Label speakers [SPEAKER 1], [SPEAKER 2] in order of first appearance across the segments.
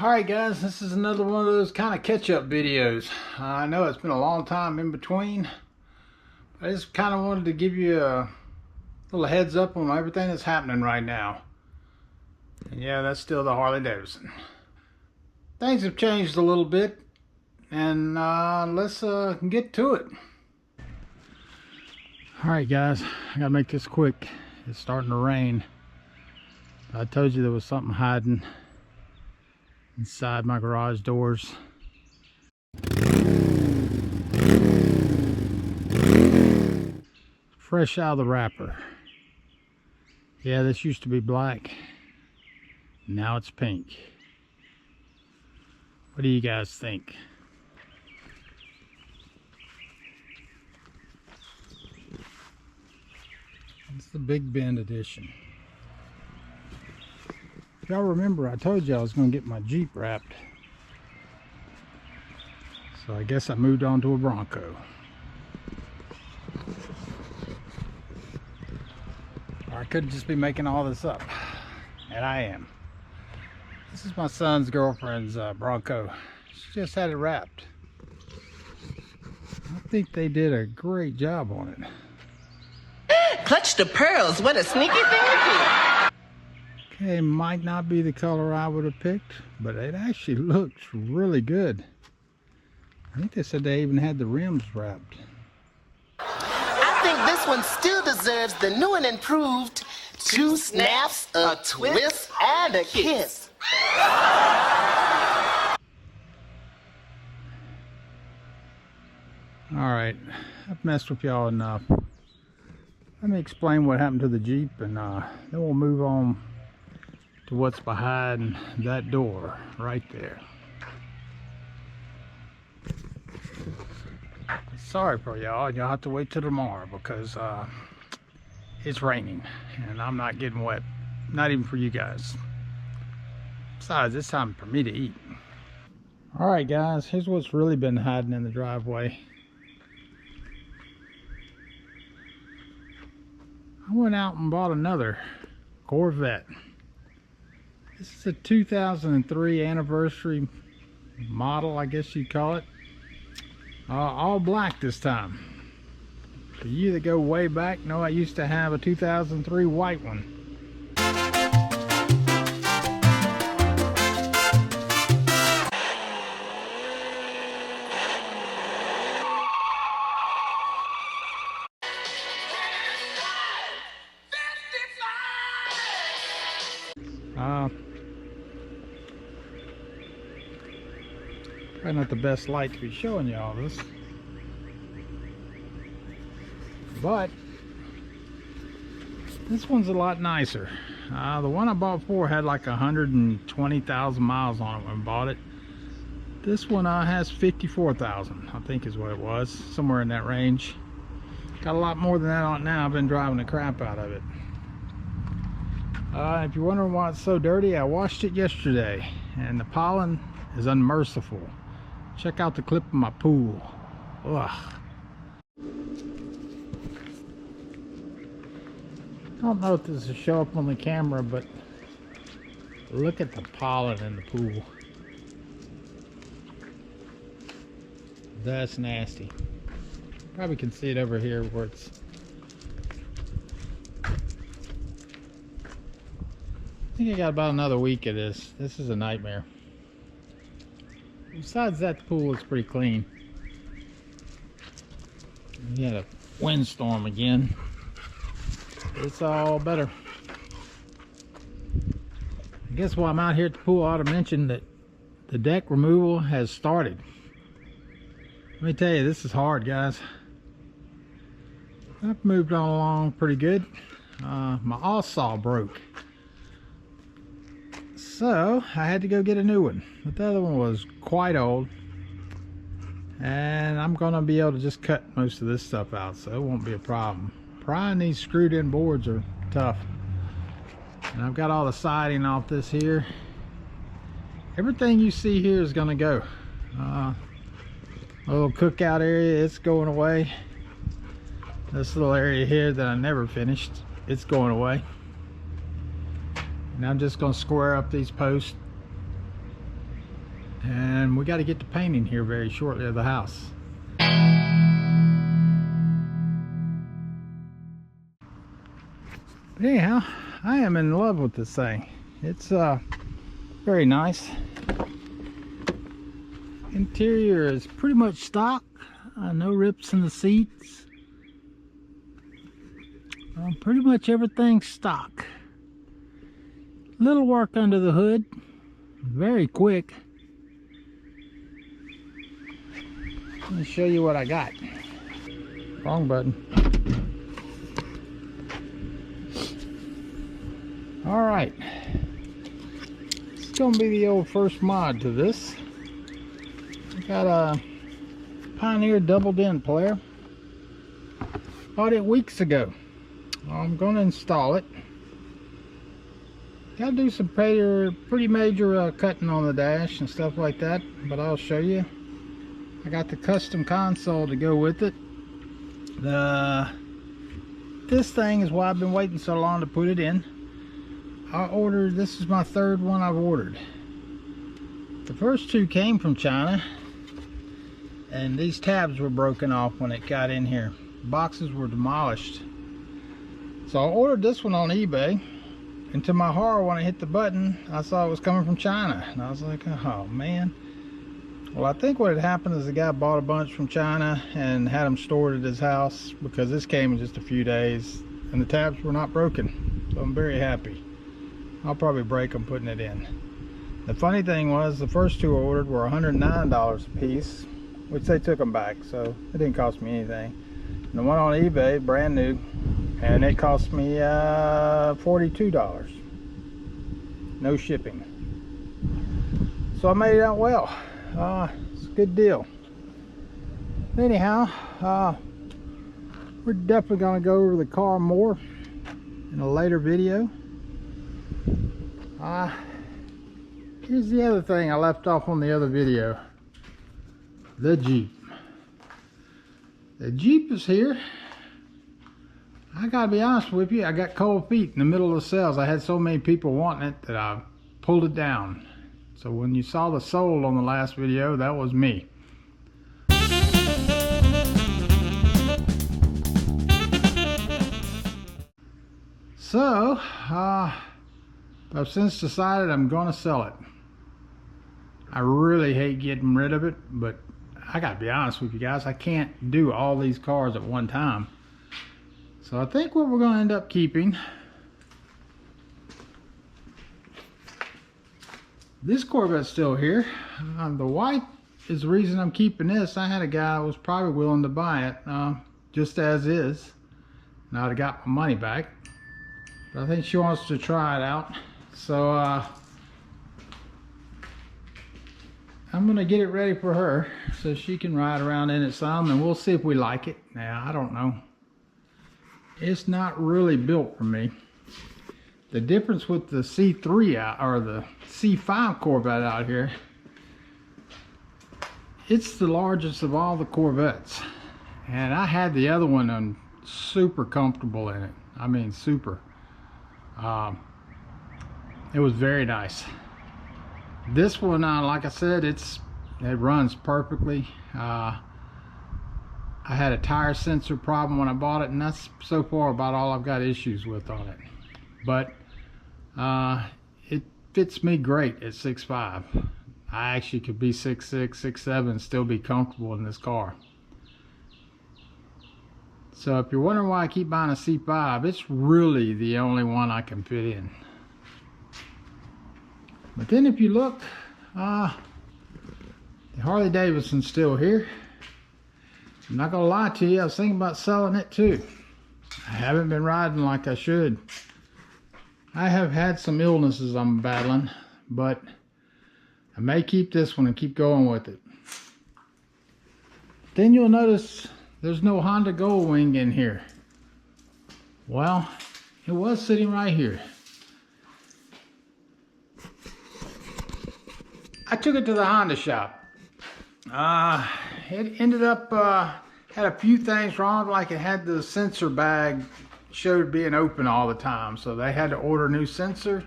[SPEAKER 1] Alright guys, this is another one of those kind of catch-up videos. I know it's been a long time in between. I just kind of wanted to give you a little heads up on everything that's happening right now. And yeah, that's still the Harley Davidson. Things have changed a little bit, and let's get to it. Alright guys, I gotta make this quick. It's starting to rain. I told you there was something hiding inside my garage doors. Fresh out of the wrapper. Yeah, this used to be black. Now it's pink. What do you guys think? It's the Big Bend edition. If y'all remember, I told you I was going to get my Jeep wrapped. So I guess I moved on to a Bronco. Or I could just be making all this up. And I am. This is my son's girlfriend's Bronco. She just had it wrapped. I think they did a great job on it.
[SPEAKER 2] Clutch the pearls, what a sneaky thing to do.
[SPEAKER 1] Okay, might not be the color I would have picked, but it actually looks really good. I think they said they even had the rims wrapped.
[SPEAKER 2] I think this one still deserves the new and improved 2 snaps, a twist, and a kiss.
[SPEAKER 1] Alright, I've messed with y'all enough. Let me explain what happened to the Jeep, and then we'll move on to what's behind that door right there. Sorry for y'all, you'll have to wait till tomorrow because it's raining and I'm not getting wet, not even for you guys. Besides, it's time for me to eat. Alright guys, here's what's really been hiding in the driveway. I went out and bought another Corvette. This is a 2003 anniversary model, I guess you'd call it. All black this time. For you that go way back, know I used to have a 2003 white one. Probably not the best light to be showing you all this, but this one's a lot nicer. The one I bought before had like 120,000 miles on it when I bought it. This one has 54,000, I think is what it was, somewhere in that range. Got a lot more than that on it now. I've been driving the crap out of it. If you're wondering why it's so dirty, I washed it yesterday and the pollen is unmerciful. Check out the clip of my pool. Ugh. I don't know if this will show up on the camera, but look at the pollen in the pool. That's nasty. Probably can see it over here where it's... I think I got about another week of this. This is a nightmare. Besides that, the pool looks pretty clean. We had a windstorm again. It's all better. I guess while I'm out here at the pool, I ought to mention that the deck removal has started. Let me tell you, this is hard, guys. I've moved on along pretty good. My all saw broke. So I had to go get a new one, but the other one was quite old, and I'm gonna be able to just cut most of this stuff out, so it won't be a problem. Prying these screwed in boards are tough. And I've got all the siding off this here. Everything you see here is gonna go. A little cookout area, it's going away. This little area here that I never finished, it's going away. And I'm just going to square up these posts And we got to get to painting here very shortly of the house. But anyhow, I am in love with this thing. It's very nice. Interior is pretty much stock. No rips in the seats. Pretty much everything's stock. Little work under the hood. Very quick. Let me show you what I got. Wrong button. All right. It's gonna be the old first mod to this. I got a Pioneer double din player. Bought it weeks ago. I'm gonna install it. Gotta do some pretty major cutting on the dash and stuff like that, but I'll show you. I got the custom console to go with it. This thing is why I've been waiting so long to put it in. This is my third one I've ordered. The first two came from China, and these tabs were broken off when it got in here. Boxes were demolished. So I ordered this one on eBay, and to my horror, when I hit the button, I saw it was coming from China, and I was like, oh man. Well, I think what had happened is the guy bought a bunch from China and had them stored at his house, because this came in just a few days and the tabs were not broken. So I'm very happy. I'll probably break them putting it in. The funny thing was, the first two I ordered were $109 a piece, which they took them back, so it didn't cost me anything. And the one on eBay, brand new, and it cost me $42. No shipping. So I made it out well. It's a good deal. Anyhow, we're definitely going to go over the car more in a later video. Here's the other thing I left off on the other video. The Jeep. The Jeep is here. I gotta be honest with you, I got cold feet in the middle of the sales. I had so many people wanting it that I pulled it down. So when you saw the sold on the last video, that was me. So, I've since decided I'm gonna sell it. I really hate getting rid of it, but I gotta be honest with you guys, I can't do all these cars at one time. So I think what we're gonna end up keeping, this Corvette's still here. The white is the reason I'm keeping this. I had a guy that was probably willing to buy it just as is, and I'd have got my money back. But I think she wants to try it out. So I'm gonna get it ready for her so she can ride around in it some, and we'll see if we like it. Now, I don't know. It's not really built for me. The difference with the C3 or the C5 Corvette out here, it's the largest of all the Corvettes. And I had the other one and super comfortable in it. I mean, super. It was very nice. This one, like I said, it runs perfectly. I had a tire sensor problem when I bought it, and that's so far about all I've got issues with on it. But it fits me great at 6'5". I actually could be 6'6", 6'7", and still be comfortable in this car. So if you're wondering why I keep buying a C5, it's really the only one I can fit in. But then if you look, the Harley Davidson's still here. I'm not gonna lie to you, I was thinking about selling it too. I haven't been riding like I should. I have had some illnesses I'm battling, but I may keep this one and keep going with it. Then you'll notice there's no Honda Goldwing in here. Well, it was sitting right here. I took it to the Honda shop. It ended up had a few things wrong, like it had the sensor bag showed being open all the time, so they had to order a new sensor,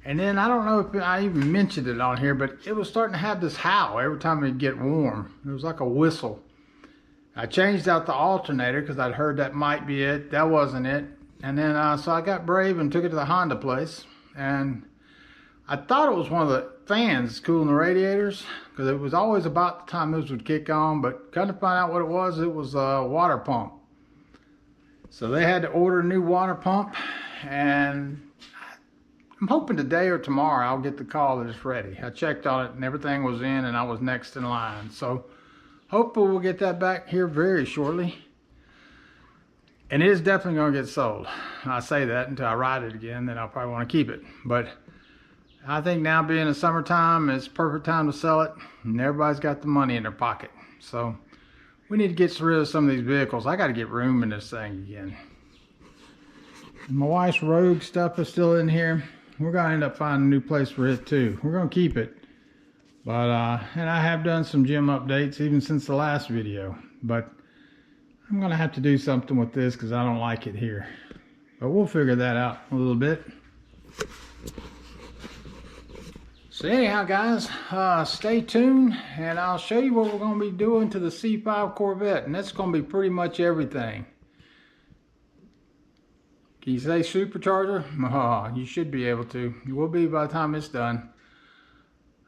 [SPEAKER 1] And then I don't know if I even mentioned it on here, but it was starting to have this howl every time it'd get warm. It was like a whistle. I changed out the alternator because I'd heard that might be it. That wasn't it. And then so I got brave and took it to the Honda place. And I thought it was one of the fans cooling the radiators, because it was always about the time those would kick on. But come to find out what it was a water pump. So they had to order a new water pump, and I'm hoping today or tomorrow I'll get the call that it's ready. I checked on it and everything was in, and I was next in line. So hopefully we'll get that back here very shortly. And it is definitely going to get sold. I say that until I ride it again, then I'll probably want to keep it. But I think now being the summertime, it's perfect time to sell it, and everybody's got the money in their pocket. So we need to get rid of some of these vehicles. I got to get room in this thing again. And my wife's Rogue stuff is still in here. We're going to end up finding a new place for it too. We're going to keep it. But, and I have done some gym updates even since the last video. But I'm going to have to do something with this because I don't like it here. But we'll figure that out a little bit. So anyhow, guys, stay tuned, and I'll show you what we're going to be doing to the C5 Corvette, and that's going to be pretty much everything. Can you say supercharger? Oh, you should be able to. You will be by the time it's done.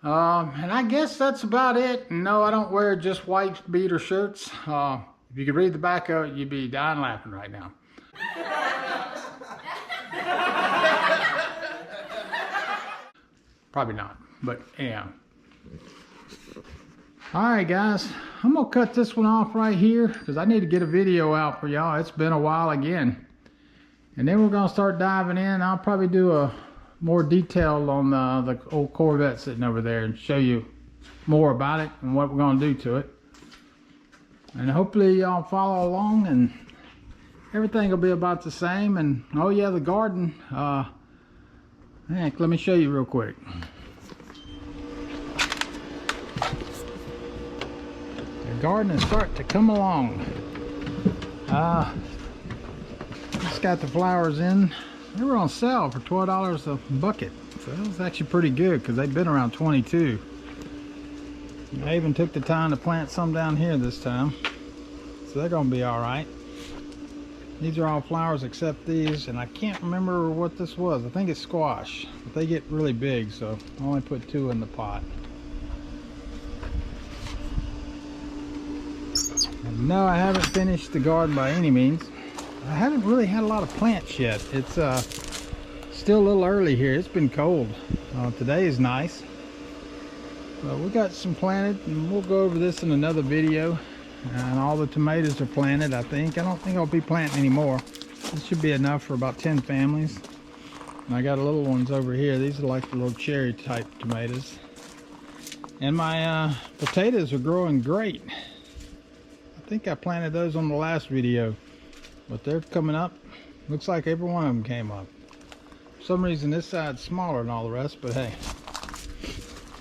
[SPEAKER 1] And I guess that's about it. No, I don't wear just white beater shirts. If you could read the back of it, you'd be dying laughing right now. Probably not, but anyhow. Alright guys, I'm going to cut this one off right here because I need to get a video out for y'all. It's been a while again. And then we're going to start diving in. I'll probably do a more detail on the old Corvette sitting over there and show you more about it and what we're going to do to it. And hopefully y'all follow along and everything will be about the same. And oh yeah, the garden. Heck, let me show you real quick. The garden is starting to come along. Just got the flowers in. They were on sale for $12 a bucket. So that was actually pretty good because they've been around 22. I even took the time to plant some down here this time. So they're going to be alright. These are all flowers except these, and I can't remember what this was. I think it's squash, but they get really big, so I only put 2 in the pot. And no, I haven't finished the garden by any means. I haven't really had a lot of plants yet. It's still a little early here. It's been cold. Today is nice. But we got some planted, and we'll go over this in another video. And all the tomatoes are planted, I think. I don't think I'll be planting anymore. This should be enough for about 10 families. And I got little ones over here. These are like the little cherry type tomatoes. And my potatoes are growing great. I think I planted those on the last video. But they're coming up. Looks like every one of them came up. For some reason this side's smaller than all the rest, but hey.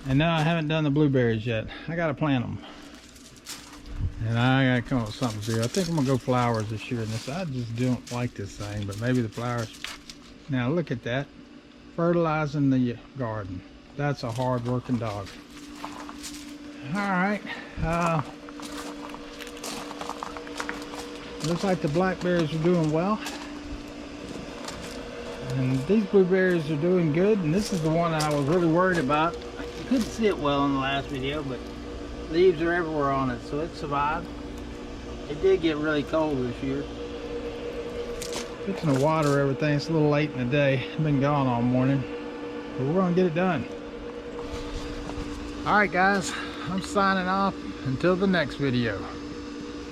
[SPEAKER 1] And now I haven't done the blueberries yet. I gotta plant them. And I gotta come up with something to do. I think I'm gonna go flowers this year in this. I just don't like this thing, but maybe the flowers. Now look at that. Fertilizing the garden. That's a hard working dog. Alright. Looks like the blackberries are doing well. And these blueberries are doing good. And this is the one I was really worried about. You couldn't see it well in the last video, but leaves are everywhere on it, so it survived. It did get really cold this year. Fixing to water everything. It's a little late in the day. I've been gone all morning, but we're gonna get it done. All right, guys, I'm signing off until the next video.